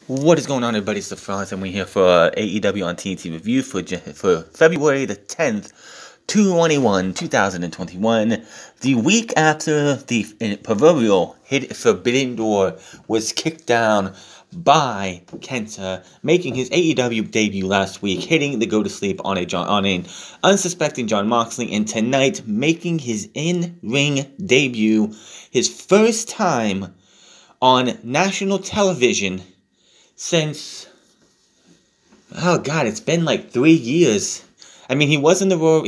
What is going on, everybody? It's the Franz, and we're here for AEW on TNT review for February the 10th, 2021, the week after the proverbial Forbidden Door was kicked down by Kenta, making his AEW debut last week, hitting the go-to-sleep on an unsuspecting Jon Moxley, and tonight making his in-ring debut, his first time on national television since, oh god, it's been like 3 years. I mean, he was on the Royal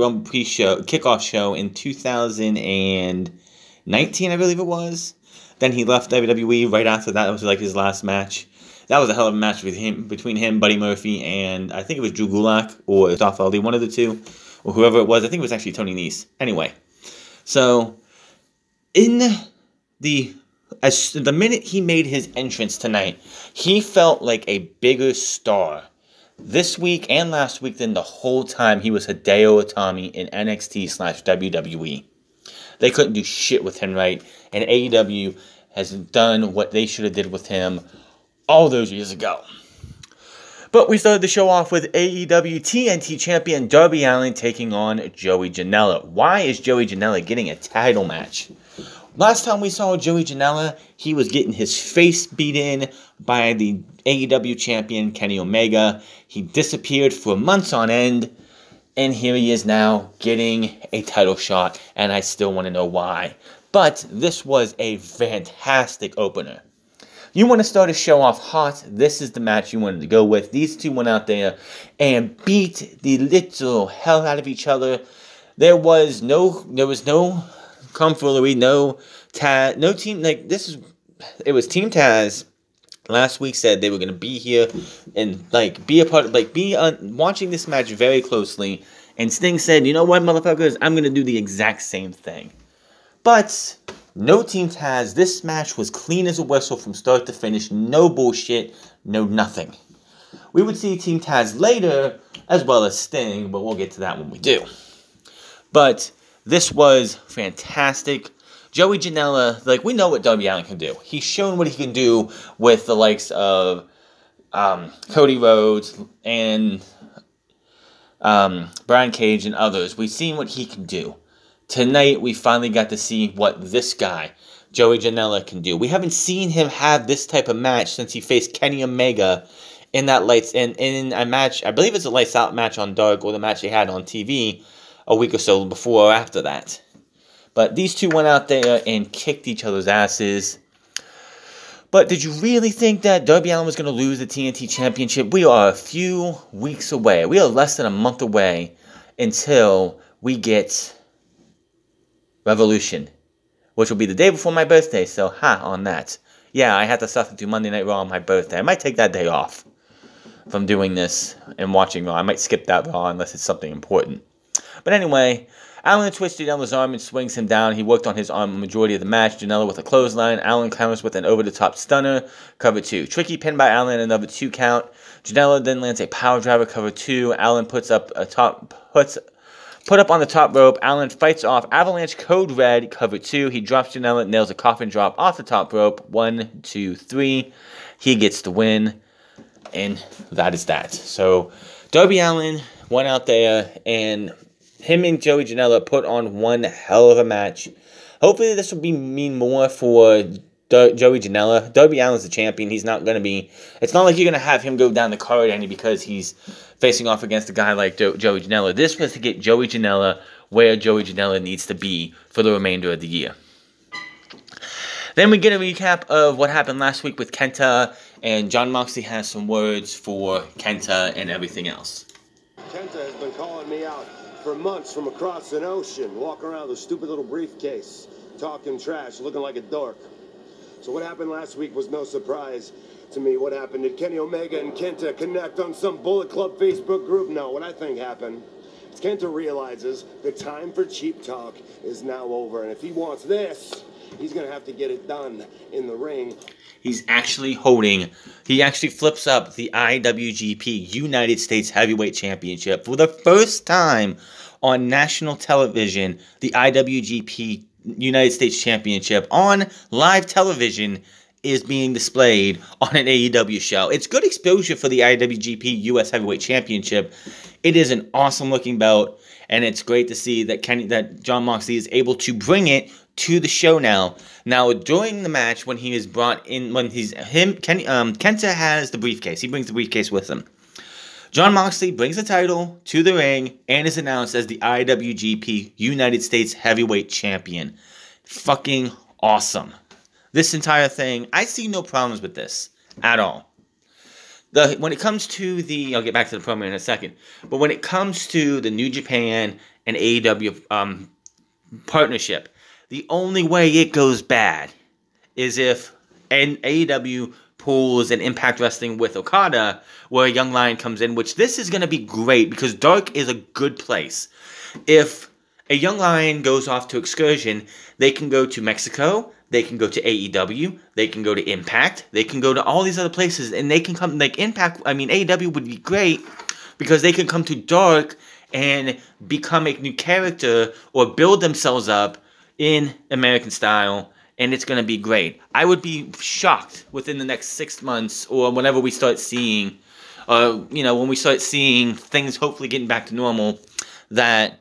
Rumble kickoff show in 2019, I believe it was. Then he left WWE right after that. That was like his last match. That was a hell of a match between him, Buddy Murphy, and I think it was Drew Gulak or Dolph Hardy, one of the two, or whoever it was. I think it was actually Tony Nese. Anyway, so as the minute he made his entrance tonight, he felt like a bigger star this week and last week than the whole time he was Hideo Itami in NXT/WWE. They couldn't do shit with him, right? And AEW has done what they should have did with him all those years ago. But we started the show off with AEW TNT champion Darby Allin taking on Joey Janela. Why is Joey Janela getting a title match? Last time we saw Joey Janela, he was getting his face beat in by the AEW champion Kenny Omega. He disappeared for months on end, and here he is now getting a title shot, and I still want to know why. But this was a fantastic opener. You want to start a show off hot, this is the match you wanted to go with. These two went out there and beat the little hell out of each other. There was no tomfoolery, no team, it was Team Taz last week said they were going to be here and be a part of, watching this match very closely, and Sting said, you know what, motherfuckers, I'm going to do the exact same thing. But no Team Taz. This match was clean as a whistle from start to finish, no bullshit, no nothing. We would see Team Taz later, as well as Sting, but we'll get to that when we do. But this was fantastic. Joey Janela, we know what Darby Allin can do. He's shown what he can do with the likes of Cody Rhodes and Brian Cage and others. We've seen what he can do. Tonight, we finally got to see what this guy, Joey Janela, can do. We haven't seen him have this type of match since he faced Kenny Omega in a match. I believe it's a Lights Out match on Dark, or the match they had on TV a week or so before or after that. But these two went out there and kicked each other's asses. But did you really think that Darby Allin was going to lose the TNT Championship? We are a few weeks away. We are less than a month away until we get Revolution, which will be the day before my birthday. So, on that. Yeah, I had to suffer through Monday Night Raw on my birthday. I might take that day off from doing this and watching Raw. I might skip that Raw unless it's something important. But anyway, Allin twisted Janela's arm and swings him down. He worked on his arm the majority of the match. Janela with a clothesline. Allin counters with an over-the-top stunner. Cover 2. Tricky pin by Allin, another 2 count. Janela then lands a power driver, cover 2. Allin put up on the top rope. Allin fights off Avalanche Code Red, cover 2. He drops Janela, nails a coffin drop off the top rope. 1, 2, 3. He gets the win. And that is that. So, Darby Allin went out there, and him and Joey Janela put on one hell of a match. Hopefully this will mean more for Joey Janela. Darby Allin's the champion. He's not going to be... It's not like you're going to have him go down the card any because he's facing off against a guy like Joey Janela. This was to get Joey Janela where Joey Janela needs to be for the remainder of the year. Then we get a recap of what happened last week with Kenta, and Jon Moxley has some words for Kenta and everything else. Kenta has been calling me out for months from across an ocean, walking around with a stupid little briefcase, talking trash, looking like a dork. So what happened last week was no surprise to me. What happened? Did Kenny Omega and Kenta connect on some Bullet Club Facebook group? No, what I think happened is Kenta realizes the time for cheap talk is now over, and if he wants this, he's going to have to get it done in the ring. He actually flips up the IWGP United States Heavyweight Championship for the first time on national television. The IWGP United States Championship on live television is being displayed on an AEW show. It's good exposure for the IWGP US Heavyweight Championship. It is an awesome looking belt, and it's great to see that Jon Moxley is able to bring it to the show now. Now, during the match, when he is brought in, Kenta has the briefcase. He brings the briefcase with him. Jon Moxley brings the title to the ring and is announced as the IWGP United States Heavyweight Champion. Fucking awesome. This entire thing, I see no problems with this at all. When it comes to I'll get back to the promo in a second, but when it comes to the New Japan and AEW partnership, the only way it goes bad is if AEW pulls an Impact Wrestling with Okada, where a Young Lion comes in, which this is going to be great because Dark is a good place. If a Young Lion goes off to Excursion, they can go to Mexico, they can go to AEW, they can go to Impact, they can go to all these other places, and they can come, like AEW would be great because they can come to Dark and become a new character or build themselves up in American style, and it's going to be great. I would be shocked within the next 6 months or whenever we start seeing, when we start seeing things hopefully getting back to normal, that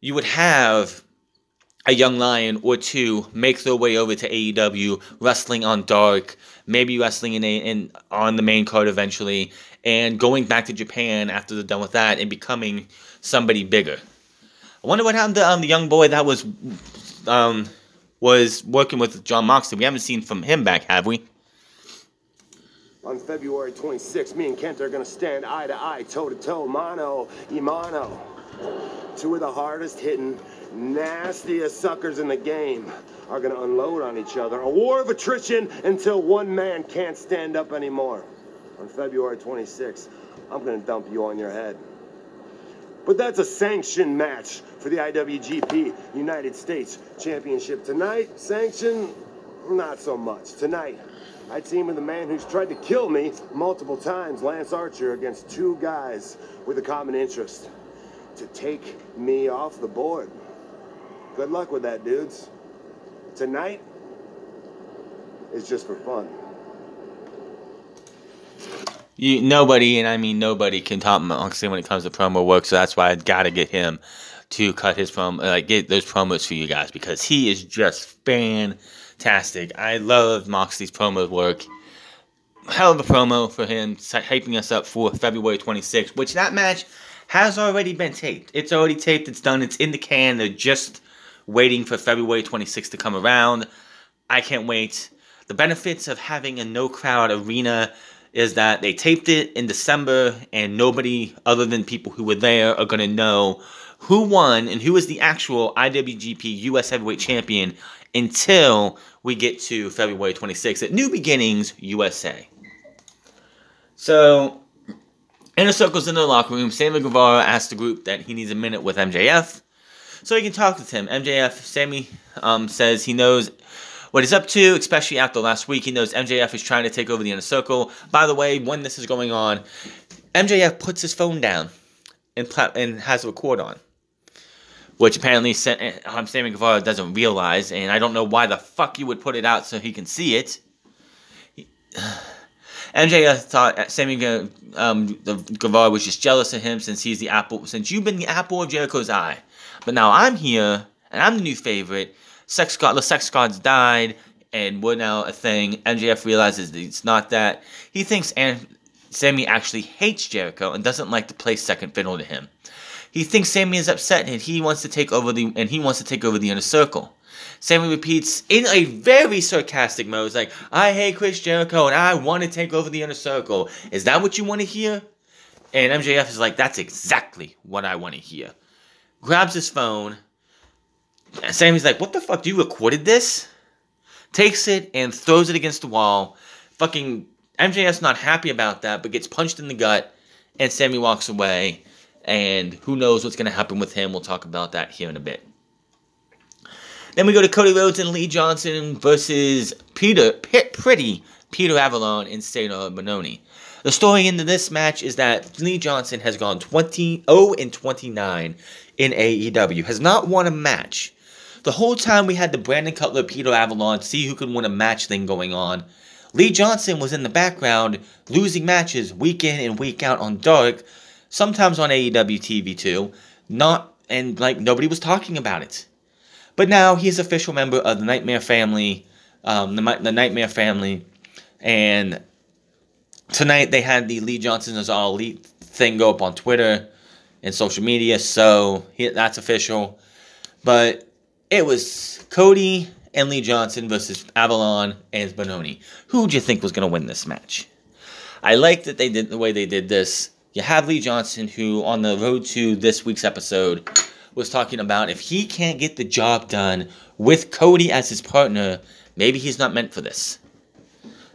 you would have a Young Lion or two make their way over to AEW, wrestling on Dark, maybe wrestling on the main card eventually, and going back to Japan after they're done with that and becoming somebody bigger. I wonder what happened to the young boy that was working with Jon Moxley. We haven't seen from him back, have we? On February 26th, me and Kenta are going to stand eye to eye, toe to toe, mano y mano. Two of the hardest hitting, nastiest suckers in the game are going to unload on each other. A war of attrition until one man can't stand up anymore. On February 26th, I'm going to dump you on your head. But that's a sanctioned match for the IWGP United States Championship. Tonight, sanction, not so much. Tonight, I team with a man who's tried to kill me multiple times, Lance Archer, against two guys with a common interest: to take me off the board. Good luck with that, dudes. Tonight is just for fun. Nobody, and I mean nobody, can top Moxley when it comes to promo work, so that's why I gotta get him to cut his get those promos for you guys, because he is just fantastic. I love Moxley's promo work. Hell of a promo for him, hyping us up for February 26th, which that match has already been taped. It's already taped, it's done, it's in the can. They're just waiting for February 26th to come around. I can't wait. The benefits of having a no-crowd arena is that they taped it in December, and nobody other than people who were there are going to know who won and who is the actual IWGP US Heavyweight Champion until we get to February 26th at New Beginnings, USA. So, Inner Circle's in the locker room. Sammy Guevara asked the group that he needs a minute with MJF so he can talk with him. Sammy says he knows what he's up to, especially after last week. He knows MJF is trying to take over the Inner Circle. By the way, when this is going on, MJF puts his phone down and has a record on, which apparently Sammy Guevara doesn't realize, and I don't know why the fuck you would put it out so he can see it. MJF thought Sammy Guevara was just jealous of him since you've been the apple of Jericho's eye. But now I'm here, and I'm the new favorite. The sex gods died, and we're now a thing. MJF realizes that it's not that. He thinks Sammy actually hates Jericho and doesn't like to play second fiddle to him. He thinks Sammy is upset, and he wants to take over the Inner Circle. Sammy repeats in a very sarcastic mode, it's like, I hate Chris Jericho, and I want to take over the Inner Circle. Is that what you want to hear? And MJF is like, that's exactly what I want to hear. Grabs his phone. Sammy's like, what the fuck, you recorded this? Takes it and throws it against the wall. Fucking MJF's not happy about that, but gets punched in the gut, and Sammy walks away, and who knows what's going to happen with him. We'll talk about that here in a bit. Then we go to Cody Rhodes and Lee Johnson versus Peter Avalon and Cesar Bononi. The story into this match is that Lee Johnson has gone 0-29 in AEW, has not won a match. The whole time we had the Brandon Cutler, Peter Avalon, see who can win a match thing going on. Lee Johnson was in the background, losing matches week in and week out on Dark, sometimes on AEW TV too, nobody was talking about it. But now he's an official member of the Nightmare Family, the Nightmare Family, and tonight they had the Lee Johnson is All Elite thing go up on Twitter and social media, so that's official. But it was Cody and Lee Johnson versus Avalon and Bononi. Who would you think was going to win this match? I like that they did the way they did this. You have Lee Johnson, who on the road to this week's episode was talking about if he can't get the job done with Cody as his partner, maybe he's not meant for this.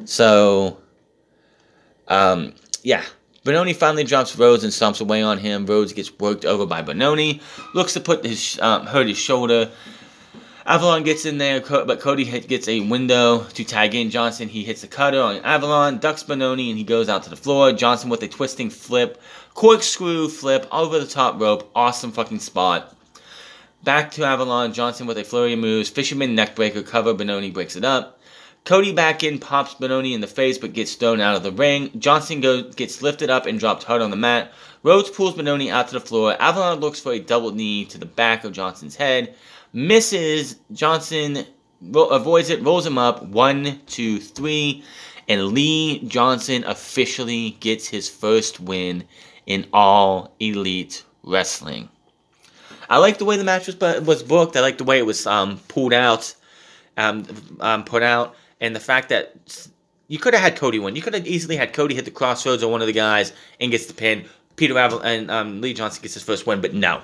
So, yeah. Bononi finally drops Rhodes and stomps away on him. Rhodes gets worked over by Bononi. Looks to hurt his shoulder. Avalon gets in there, but Cody gets a window to tag in Johnson. He hits a cutter on Avalon, ducks Bononi, and he goes out to the floor. Johnson with a twisting flip, corkscrew flip over the top rope. Awesome fucking spot. Back to Avalon. Johnson with a flurry of moves. Fisherman neckbreaker cover. Bononi breaks it up. Cody back in, pops Bononi in the face, but gets thrown out of the ring. Johnson gets lifted up and dropped hard on the mat. Rhodes pulls Bononi out to the floor. Avalon looks for a double knee to the back of Johnson's head. Misses. Johnson avoids it, rolls him up. 1, 2, 3. And Lee Johnson officially gets his first win in All Elite Wrestling. I like the way the match was booked. I like the way it was pulled out, put out. And the fact that you could have had Cody win. You could have easily had Cody hit the crossroads on one of the guys and gets the pin. Peter Avalon and Lee Johnson gets his first win, but no.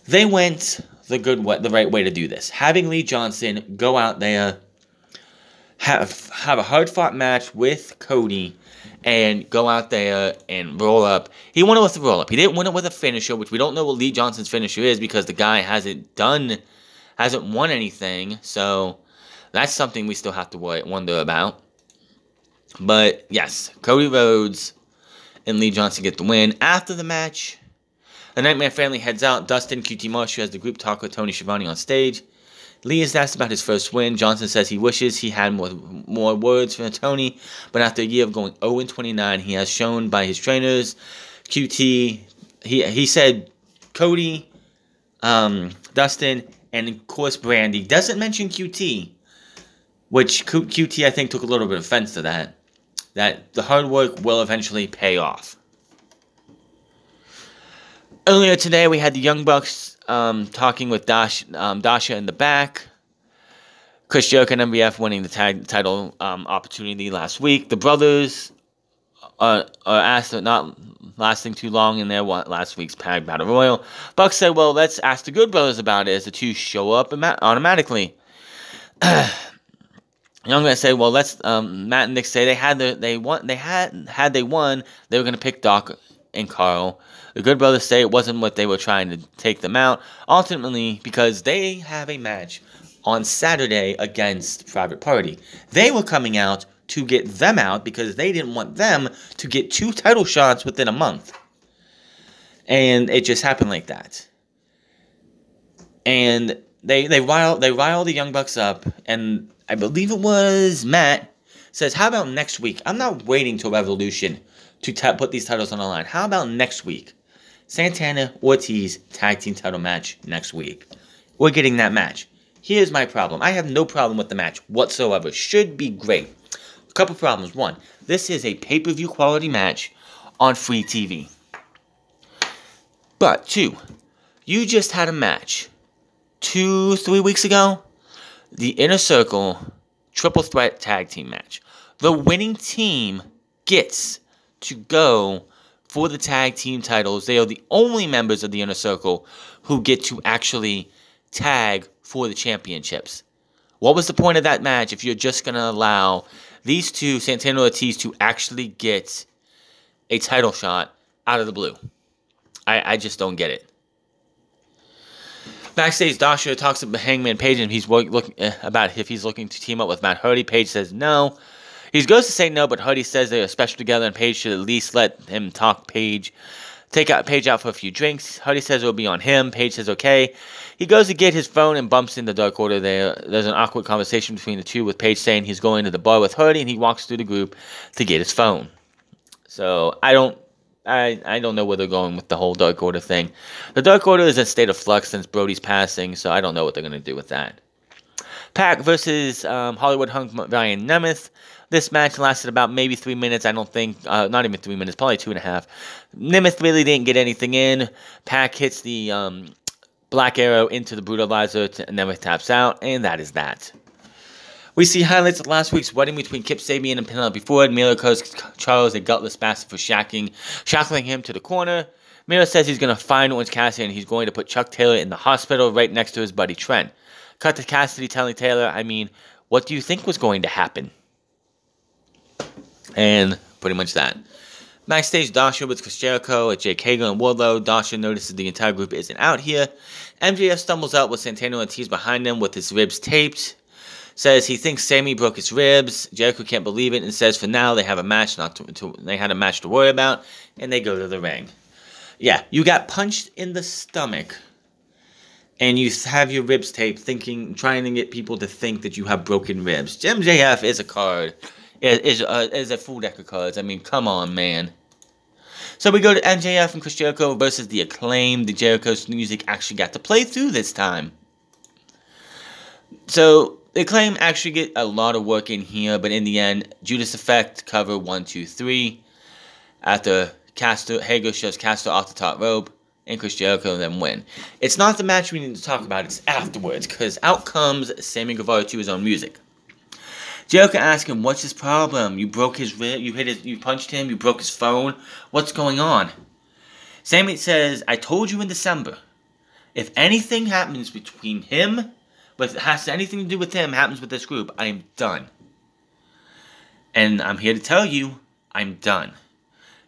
They went the right way to do this. Having Lee Johnson go out there, have a hard-fought match with Cody, and go out there and roll up. He won it with the roll-up. He didn't win it with a finisher, which we don't know what Lee Johnson's finisher is because the guy hasn't won anything, so that's something we still have to wonder about. But, yes, Cody Rhodes and Lee Johnson get the win. After the match, the Nightmare Family heads out. Dustin, QT Marshall has the group talk with Tony Schiavone on stage. Lee is asked about his first win. Johnson says he wishes he had more words for Tony, but after a year of going 0-29, he has shown by his trainers, QT, he said Cody, Dustin, and of course Brandy. Doesn't mention QT, which QT I think took a little bit of offense to that the hard work will eventually pay off. Earlier today, we had the Young Bucks talking with Dasha in the back. Chris Jericho and MVF winning the tag title opportunity last week. The brothers are asked not lasting too long in their last week's Tag Battle Royal. Bucks said, well, let's ask the Good Brothers about it as the two show up automatically. Young Bucks said, well, let's Matt and Nick say had they won, they were going to pick Doc and Carl. The Good Brothers say it wasn't what they were trying to take them out. Ultimately, because they have a match on Saturday against Private Party. They were coming out to get them out because they didn't want them to get 2 title shots within a month. And it just happened like that. And they rile the Young Bucks up, and I believe it was Matt says, how about next week? I'm not waiting till Revolution to put these titles on the line. How about next week? Santana, Ortiz, tag team title match next week. We're getting that match. Here's my problem. I have no problem with the match whatsoever. Should be great. A couple problems. 1, this is a pay-per-view quality match on free TV. But 2, you just had a match 2-3 weeks ago. The Inner Circle Triple Threat Tag Team match. The winning team gets to go for the tag team titles. They are the only members of the Inner Circle who get to actually tag for the championships. What was the point of that match if you're just going to allow these two, Santana and Ortiz, to actually get a title shot out of the blue? I just don't get it. Backstage, Dasha talks to Hangman Page and he's looking about if he's looking to team up with Matt Hardy. Page says no. He goes to say no, but Hardy says they are special together, and Page should at least let him talk Page take out Paige out for a few drinks. Hardy says it'll be on him. Paige says okay. He goes to get his phone and bumps in the Dark Order there. There's an awkward conversation between the two with Paige saying he's going to the bar with Hardy, and he walks through the group to get his phone. So I don't know where they're going with the whole Dark Order thing. The Dark Order is in a state of flux since Brody's passing, so I don't know what they're going to do with that. Pac versus Hollywood Hunk Ryan Nemeth. This match lasted about maybe 3 minutes. I don't think, not even 3 minutes, probably 2.5. Nemeth really didn't get anything in. Pac hits the Black Arrow into the Brutalizer, Nemeth taps out, and that is that. We see highlights of last week's wedding between Kip Sabian and Penelope Ford. Miro calls Charles a gutless bastard for shackling him to the corner. Miro says he's going to find Orange Cassidy and he's going to put Chuck Taylor in the hospital right next to his buddy Trent. Cut to Cassidy telling Taylor, what do you think was going to happen? And pretty much that. Backstage, Dasha with Chris Jericho at Jake Hager and Wardlow. Dasha notices the entire group isn't out here. MJF stumbles out with Santana Ortiz behind him with his ribs taped. Says he thinks Sammy broke his ribs. Jericho can't believe it and says for now they have a match they had a match to worry about, and they go to the ring. Yeah, you got punched in the stomach, and you have your ribs taped, trying to get people to think that you have broken ribs. MJF is a card. Is a full deck of cards. Come on, man. So we go to MJF and Chris Jericho versus the Acclaim. The Jericho's music actually got to play through this time. So the Acclaim actually get a lot of work in here, but in the end, Judas Effect cover 1, 2, 3. After Hager shoves Caster off the top rope, and Chris Jericho then win. It's not the match we need to talk about, it's afterwards, because out comes Sammy Guevara to his own music. Jericho asks him, what's his problem? You broke his rib, you punched him, you broke his phone. What's going on? Sammy says, I told you in December, if anything happens between him, but it has anything to do with him, happens with this group, I am done. And I'm here to tell you, I'm done.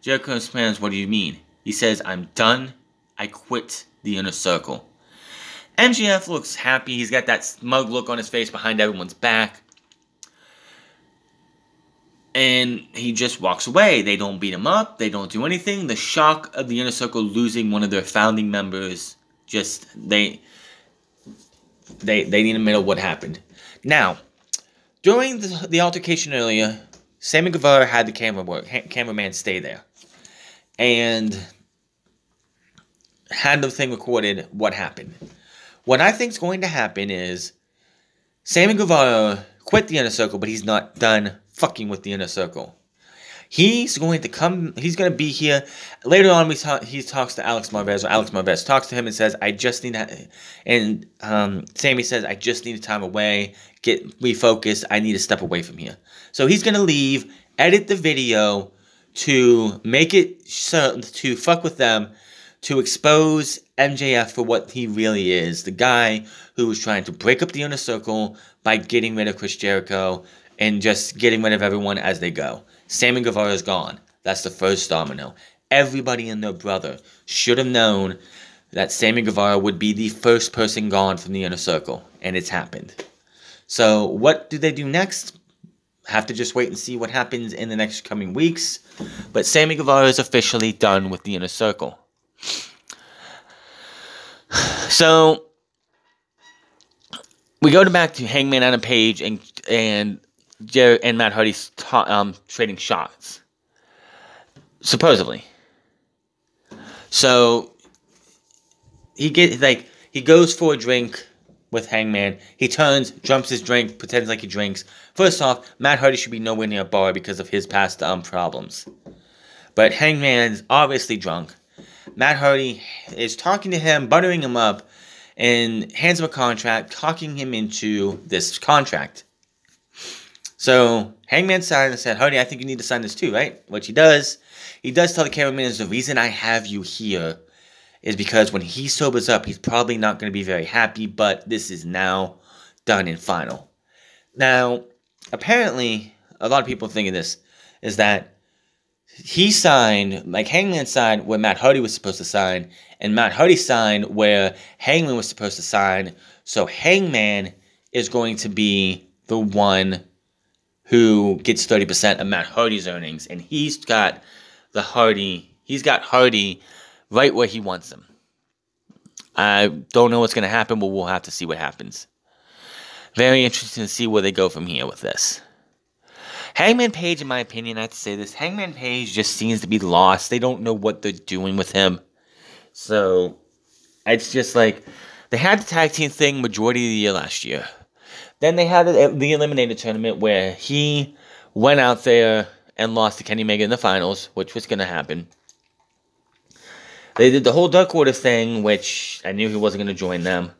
Jericho expands, what do you mean? He says, I'm done. I quit the Inner Circle. MJF looks happy. He's got that smug look on his face behind everyone's back. And he just walks away. They don't beat him up. They don't do anything. The shock of the Inner Circle losing one of their founding members, they need to admit what happened. Now, during the altercation earlier, Sammy Guevara had the cameraman stay there. And had the thing recorded what happened. What I think is going to happen is Sammy Guevara quit the Inner Circle, but he's not done fucking with the Inner Circle. He's going to be here. Later on, he talks to Alex Marvez, or Alex Marvez talks to him and says, Sammy says, I just need time away, get refocused, I need to step away from here. So he's going to leave, edit the video to make it to fuck with them, to expose MJF for what he really is, the guy who was trying to break up the Inner Circle by getting rid of Chris Jericho and just getting rid of everyone as they go. Sammy Guevara is gone. That's the first domino. Everybody and their brother should have known that Sammy Guevara would be the first person gone from the Inner Circle, and it's happened. So what do they do next? Have to just wait and see what happens in the next coming weeks. But Sammy Guevara is officially done with the Inner Circle. So we go back to Hangman Adam Page and Matt Hardy's trading shots, supposedly. So he goes for a drink with Hangman. He turns, jumps his drink, pretends like he drinks. First off, Matt Hardy should be nowhere near a bar because of his past problems. But Hangman's obviously drunk. Matt Hardy is talking to him, buttering him up, and hands him a contract, talking him into this contract. So Hangman signed and said, Hardy, I think you need to sign this too, right? Which he does. He does tell the cameraman, the reason I have you here is because when he sobers up, he's probably not going to be very happy, but this is now done and final. Now, apparently, a lot of people thinking this is that he signed, like Hangman signed where Matt Hardy was supposed to sign, and Matt Hardy signed where Hangman was supposed to sign, so Hangman is going to be the one who gets 30% of Matt Hardy's earnings, and he's got Hardy right where he wants them. I don't know what's going to happen, but we'll have to see what happens. Very interesting to see where they go from here with this. Hangman Page, in my opinion, I have to say this, Hangman Page just seems to be lost. They don't know what they're doing with him. So, it's just like, they had the tag team thing majority of the year last year. Then they had the Eliminator tournament where he went out there and lost to Kenny Omega in the finals, which was going to happen. They did the whole Dark Order thing, which I knew he wasn't going to join them.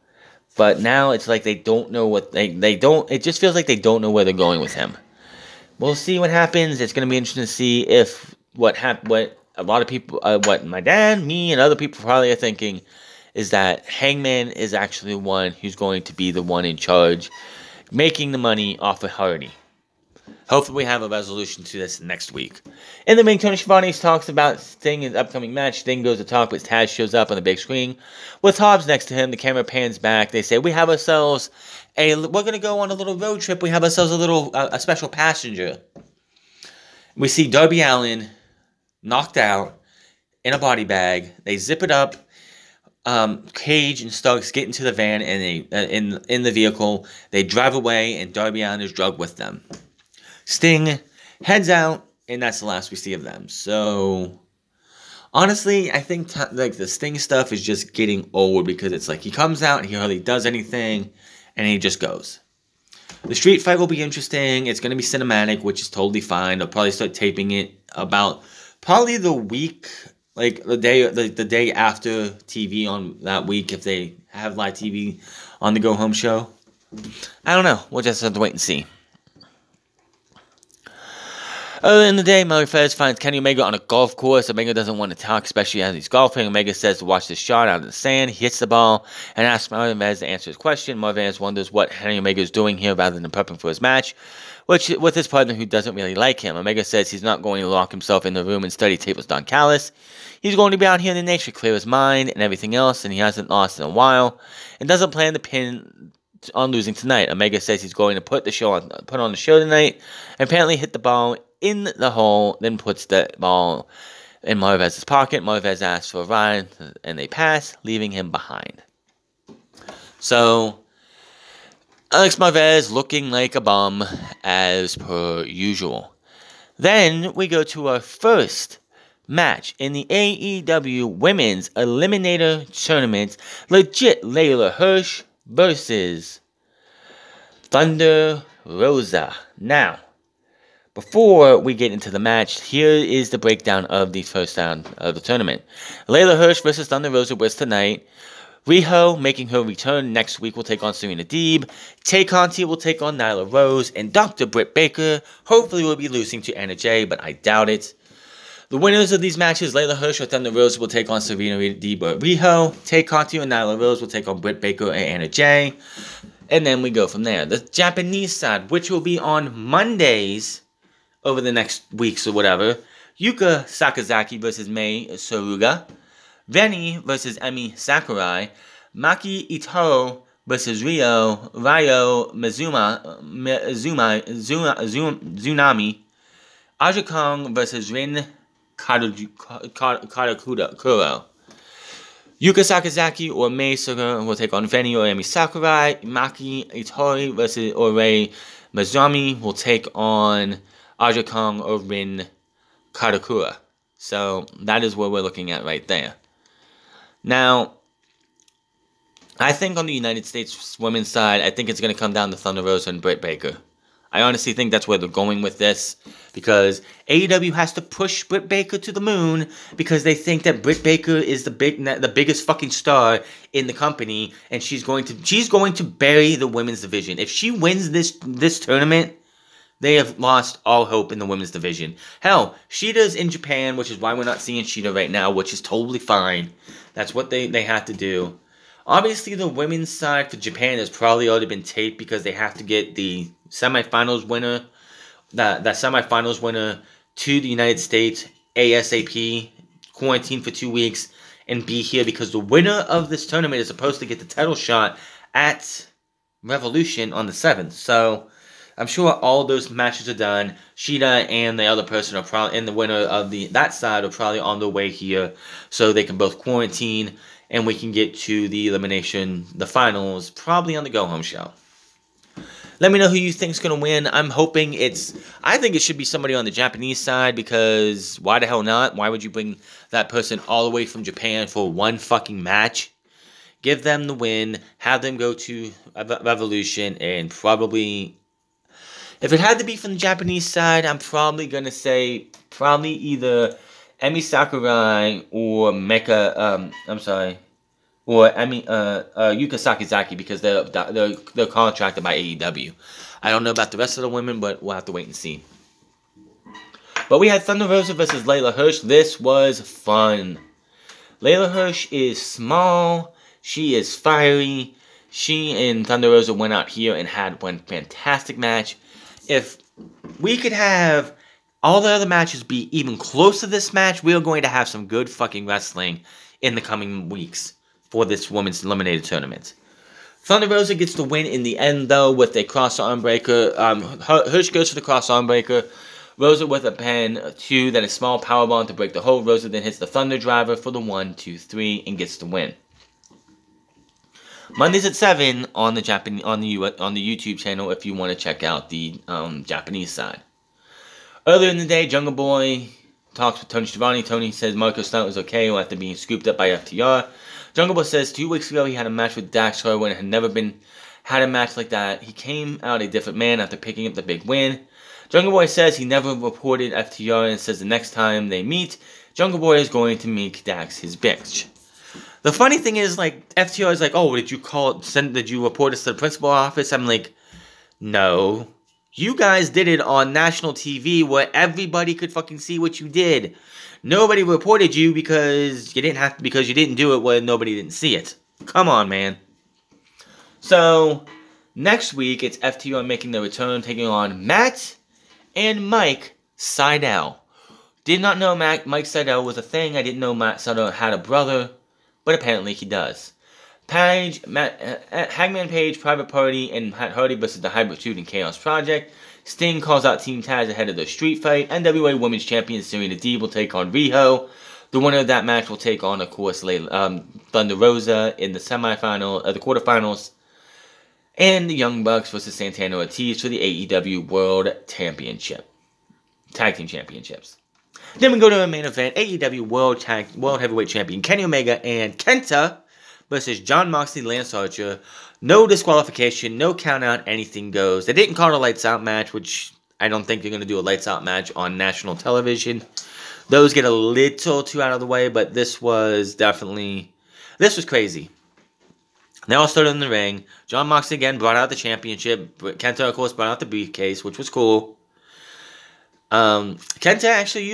But now it's like they don't know what they don't. It just feels like they don't know where they're going with him. We'll see what happens. It's going to be interesting to see if what a lot of people, what my dad, me, and other people probably are thinking is that Hangman is actually the one who's going to be the one in charge, making the money off of Hardy. Hopefully we have a resolution to this next week. In the ring, Tony Schiavone talks about Sting's upcoming match. Sting goes to talk, but Taz shows up on the big screen. With Hobbs next to him, the camera pans back. They say, we're going to go on a little road trip. We have ourselves a special passenger. We see Darby Allin knocked out in a body bag. They zip it up. Cage and Starks get into the van and they in the vehicle. They drive away and Darby Allin is drugged with them. Sting heads out, and that's the last we see of them. So, honestly, I think the Sting stuff is just getting old because it's like he comes out and he hardly does anything, and he just goes. The street fight will be interesting. It's going to be cinematic, which is totally fine. They'll probably start taping it about probably the week, like the day after TV on that week if they have live TV on the Go Home show. I don't know. We'll just have to wait and see. Earlier in the day, Moises finds Kenny Omega on a golf course. Omega doesn't want to talk, especially as he's golfing. Omega says to watch the shot out of the sand. He hits the ball and asks Moises to answer his question. Moises wonders what Kenny Omega is doing here rather than prepping for his match, which with his partner who doesn't really like him. Omega says he's not going to lock himself in the room and study tables Don Callis. He's going to be out here in the nature, clear his mind and everything else, and he hasn't lost in a while, and doesn't plan to pin on losing tonight. Omega says he's going to put on the show tonight, and apparently hit the ball in the hole, then puts the ball in Moises' pocket. Moises asks for a ride, and they pass, leaving him behind. So, Alex Moises looking like a bum, as per usual. Then, we go to our first match in the AEW Women's Eliminator Tournament. Legit Layla Hirsch versus Thunder Rosa. Now, before we get into the match, here is the breakdown of the first round of the tournament. Layla Hirsch versus Thunder Rosa was tonight. Riho, making her return next week, will take on Serena Deeb. Tay Conti will take on Nyla Rose. And Dr. Britt Baker hopefully will be losing to Anna Jay, but I doubt it. The winners of these matches, Layla Hirsch or Thunder Rosa, will take on Serena Deeb or Riho. Tay Conti or Nyla Rose will take on Britt Baker and Anna Jay. And then we go from there. The Japanese side, which will be on Mondays over the next weeks or whatever. Yuka Sakazaki versus Mei Suruga. Rennie versus Emi Sakurai. Maki Itoh versus Ryo Tsunami. Aja Kong versus Rin Karakuro. Yuka Sakazaki or Mei Suruga will take on Rennie or Emi Sakurai. Maki Itoh versus Rei Mizumi will take on Aja Kong or Rin Karakura. So that is what we're looking at right there. Now, I think on the United States women's side, I think it's going to come down to Thunder Rosa and Britt Baker. I honestly think that's where they're going with this, because AEW has to push Britt Baker to the moon because they think that Britt Baker is the biggest fucking star in the company, and she's going to bury the women's division. If she wins this tournament, they have lost all hope in the women's division. Hell, Shida's in Japan, which is why we're not seeing Shida right now, which is totally fine. That's what they have to do. Obviously, the women's side for Japan has probably already been taped because they have to get the semifinals winner, that semifinals winner to the United States ASAP, quarantine for 2 weeks, and be here because the winner of this tournament is supposed to get the title shot at Revolution on the 7th. So I'm sure all those matches are done. Shida and the other person are probably, and the winner of that side are probably on their way here, so they can both quarantine, and we can get to the elimination, the finals, probably on the go home show. Let me know who you think's gonna win. I think it should be somebody on the Japanese side, because why the hell not? Why would you bring that person all the way from Japan for one fucking match? Give them the win, have them go to Revolution, and probably, if it had to be from the Japanese side, I'm probably going to say either Emi Sakurai or Yuka Sakazaki, because they're contracted by AEW. I don't know about the rest of the women, but we'll have to wait and see. But we had Thunder Rosa versus Layla Hirsch. This was fun. Layla Hirsch is small. She is fiery. She and Thunder Rosa went out here and had one fantastic match. If we could have all the other matches be even close to this match, we are going to have some good fucking wrestling in the coming weeks for this women's eliminated tournament. Thunder Rosa gets the win in the end, though, with a cross arm breaker. Hirsch goes for the cross arm breaker. Rosa with a pen, 2, then a small powerbomb to break the hold. Rosa then hits the Thunder Driver for the 1, 2, 3, and gets the win. Mondays at 7 on the YouTube channel if you want to check out the Japanese side. Earlier in the day, Jungle Boy talks with Tony Schiavone. Tony says Marco Stunt was okay after being scooped up by FTR. Jungle Boy says 2 weeks ago he had a match with Dax Harwood and had never had a match like that. He came out a different man after picking up the big win. Jungle Boy says he never reported FTR and says the next time they meet, Jungle Boy is going to make Dax his bitch. The funny thing is, like, FTR is like, oh, did you report us to the principal office? I'm like, no. You guys did it on national TV where everybody could fucking see what you did. Nobody reported you because you didn't do it where nobody didn't see it. Come on, man. So, next week, it's FTR making their return, taking on Matt and Mike Sydal. Did not know Mike Sydal was a thing. I didn't know Matt Sydal had a brother. But apparently he does. Hangman Page, Private Party, and Matt Hardy versus the Hybrid Truth and Chaos Project. Sting calls out Team Taz ahead of their street fight. NWA Women's Champion Serena Deeb will take on Riho. The winner of that match will take on, of course, Thunder Rosa in the the quarterfinals. And the Young Bucks versus Santana Ortiz for the AEW World Championship. Tag Team Championships. Then we go to a main event, AEW World Heavyweight Champion Kenny Omega and Kenta versus Jon Moxley, Lance Archer. No disqualification, no count out, anything goes. They didn't call it a lights out match, which I don't think they're going to do a lights out match on national television. Those get a little too out of the way, but this was crazy. They all started in the ring. Jon Moxley again brought out the championship. Kenta, of course, brought out the briefcase, which was cool. Kenta actually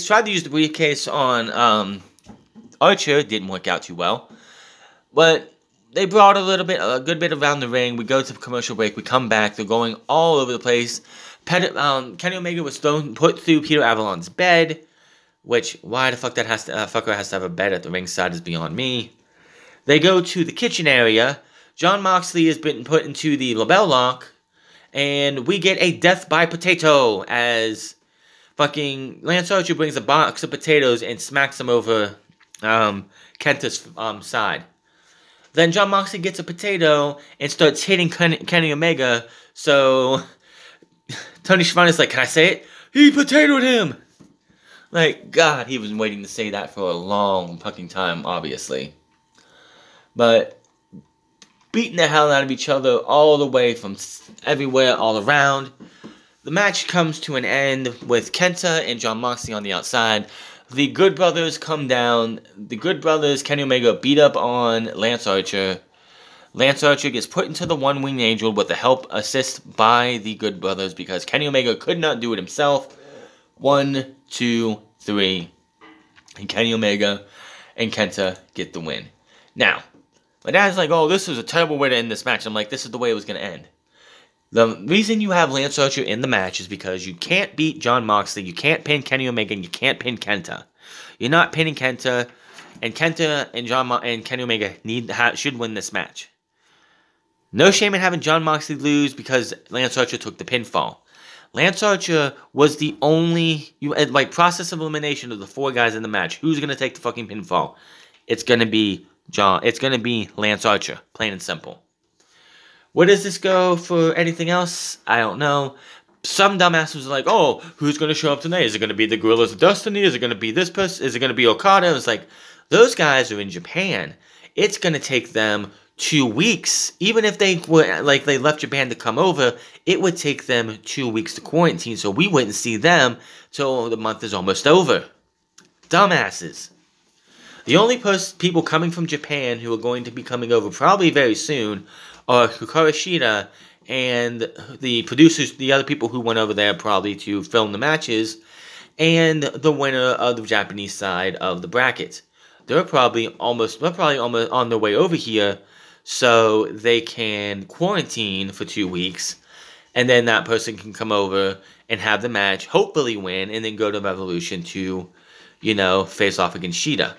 tried to use the briefcase on Archer. Didn't work out too well. But they brought a good bit around the ring. We go to commercial break. We come back. They're going all over the place. Kenny Omega was put through Peter Avalon's bed, which, why the fuck that fucker has to have a bed at the ringside is beyond me. They go to the kitchen area. Jon Moxley has been put into the label lock. And we get a death by potato as fucking Lance Archer brings a box of potatoes and smacks them over Kenta's side. Then Jon Moxley gets a potato and starts hitting Kenny Omega. So Tony Schiavone's like, can I say it? He potatoed him! Like, God, he was waiting to say that for a long fucking time, obviously. But beating the hell out of each other all the way from everywhere, all around. The match comes to an end with Kenta and Jon Moxley on the outside. The Good Brothers come down. The Good Brothers, Kenny Omega, beat up on Lance Archer. Lance Archer gets put into the One-Winged Angel with the assist by the Good Brothers because Kenny Omega could not do it himself. 1, 2, 3. And Kenny Omega and Kenta get the win. Now, my dad's like, oh, this was a terrible way to end this match. I'm like, this is the way it was going to end. The reason you have Lance Archer in the match is because you can't beat Jon Moxley, you can't pin Kenny Omega, and you can't pin Kenta. You're not pinning Kenta, and Kenta and Kenny Omega should win this match. No shame in having Jon Moxley lose because Lance Archer took the pinfall. Lance Archer was the only, process of elimination of the 4 guys in the match. Who's going to take the fucking pinfall? It's going to be Lance Archer, plain and simple. Where does this go for anything else? I don't know. Some dumbasses are like, oh, who's going to show up tonight? Is it going to be the Gorillas of Destiny? Is it going to be this person? Is it going to be Okada? It's like, those guys are in Japan. It's going to take them 2 weeks. Even if they were they left Japan to come over, it would take them 2 weeks to quarantine, so we wouldn't see them till the month is almost over. Dumbasses. The only people coming from Japan who are going to be coming over probably very soon are Hikaru Shida and the producers, the other people who went over there probably to film the matches, and the winner of the Japanese side of the bracket. They're probably almost on their way over here, so they can quarantine for 2 weeks, and then that person can come over and have the match, hopefully win, and then go to Revolution to, face off against Shida.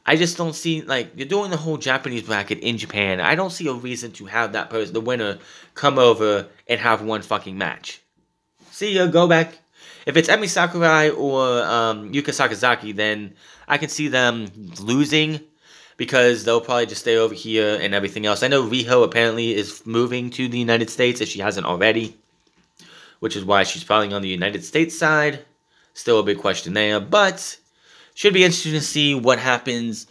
I just don't see, you're doing the whole Japanese bracket in Japan. I don't see a reason to have that person, the winner, come over and have one fucking match. See ya, go back. If it's Emi Sakurai or Yuka Sakazaki, then I can see them losing because they'll probably just stay over here and everything else. I know Riho apparently is moving to the United States if she hasn't already, which is why she's probably on the United States side. Still a big question there, but should be interesting to see what happens.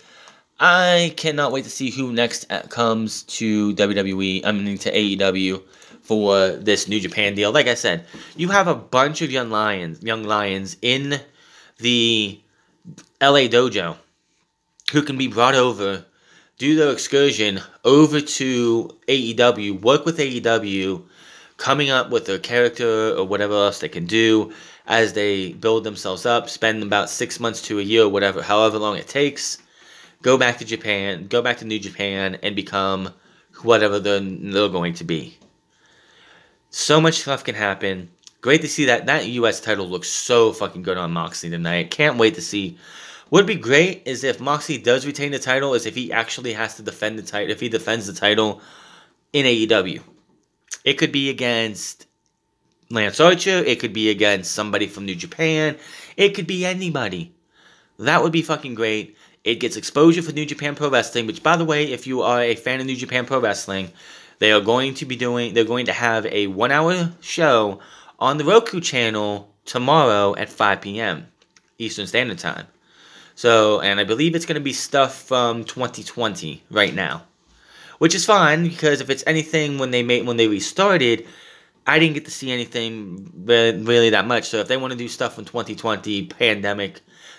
I cannot wait to see who next comes to WWE, to AEW for this New Japan deal. Like I said, you have a bunch of young lions in the LA dojo who can be brought over, do their excursion over to AEW, work with AEW, coming up with a character or whatever else they can do as they build themselves up, spend about 6 months to a year, whatever, however long it takes, go back to Japan, go back to New Japan, and become whatever they're going to be. So much stuff can happen. Great to see that U.S. title looks so fucking good on Moxley tonight. Can't wait to see. What would be great is if Moxley does retain the title, is if he actually has to defend the title, if he defends the title in AEW. It could be against Lance Archer. It could be against somebody from New Japan. It could be anybody. That would be fucking great. It gets exposure for New Japan Pro Wrestling, which, by the way, if you are a fan of New Japan Pro Wrestling, they're going to have a 1-hour show on the Roku channel tomorrow at 5 p.m. Eastern Standard Time. So, and I believe it's going to be stuff from 2020 right now, which is fine because if it's anything when they restarted, I didn't get to see anything really that much. So if they want to do stuff from 2020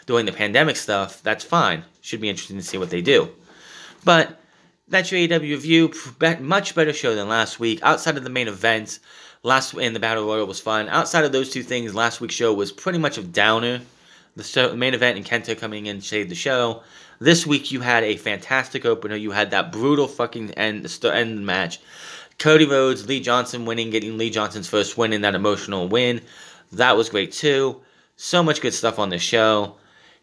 doing the pandemic stuff, that's fine. Should be interesting to see what they do. But that's your AEW review. Much better show than last week. Outside of the main event, and the Battle Royal was fun. Outside of those two things, last week's show was pretty much a downer. The main event and Kenta coming in saved the show. This week you had a fantastic opener. You had that brutal fucking end match. Cody Rhodes, Lee Johnson winning, getting Lee Johnson's first win in that emotional win. That was great too. So much good stuff on this show.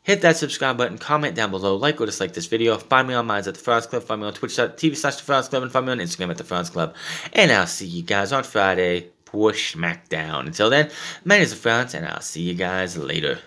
Hit that subscribe button, comment down below, like or dislike this video. Find me on Minds at The Frowns Club, find me on twitch.tv/The Frowns Club, and find me on Instagram at The Frowns Club. And I'll see you guys on Friday for SmackDown. Until then, my name is The Frowns, and I'll see you guys later.